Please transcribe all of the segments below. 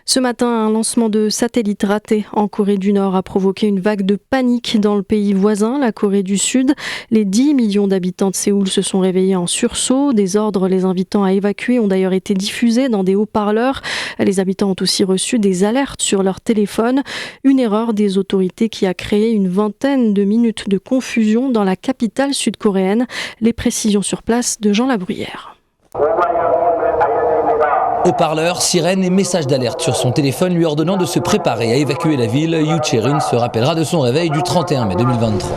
Ce matin, un lancement de satellite raté en Corée du Nord a provoqué une vague de panique dans le pays voisin, la Corée du Sud. Les 10 millions d'habitants de Séoul se sont réveillés en sursaut. Des ordres les invitant à évacuer ont d'ailleurs été diffusés dans des haut-parleurs. Les habitants ont aussi reçu des alertes sur leur téléphone. Une erreur des autorités qui a créé une vingtaine de minutes de confusion dans la capitale sud-coréenne. Les précisions sur place de Jean Labruyère. Haut-parleur, sirène et message d'alerte sur son téléphone lui ordonnant de se préparer à évacuer la ville. Yoo Chae-rin se rappellera de son réveil du 31 mai 2023.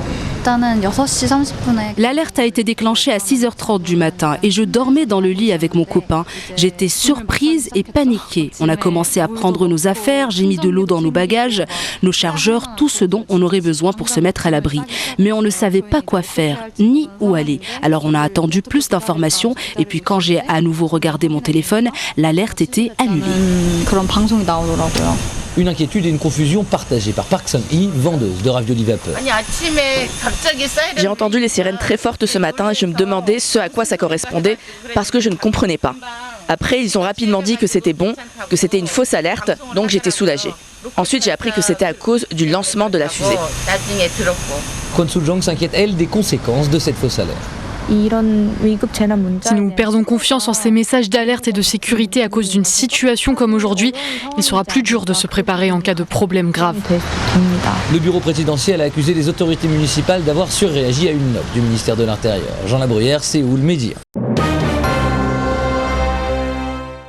L'alerte a été déclenchée à 6h30 du matin et je dormais dans le lit avec mon copain. J'étais surprise et paniquée. On a commencé à prendre nos affaires, j'ai mis de l'eau dans nos bagages, nos chargeurs, tout ce dont on aurait besoin pour se mettre à l'abri. Mais on ne savait pas quoi faire, ni où aller. Alors on a attendu plus d'informations et puis quand j'ai à nouveau regardé mon téléphone, l'alerte était annulée. Une inquiétude et une confusion partagées par Park Sun-hee, vendeuse de raviolis vapeur. J'ai entendu les sirènes très fortes ce matin et je me demandais ce à quoi ça correspondait parce que je ne comprenais pas. Après, ils ont rapidement dit que c'était bon, que c'était une fausse alerte, donc j'étais soulagée. Ensuite, j'ai appris que c'était à cause du lancement de la fusée. Kwon Soo-jong s'inquiète, elle, des conséquences de cette fausse alerte. Si nous perdons confiance en ces messages d'alerte et de sécurité à cause d'une situation comme aujourd'hui, il sera plus dur de se préparer en cas de problème grave. Le bureau présidentiel a accusé les autorités municipales d'avoir surréagi à une note du ministère de l'Intérieur. Jean Labruyère, Séoul Média.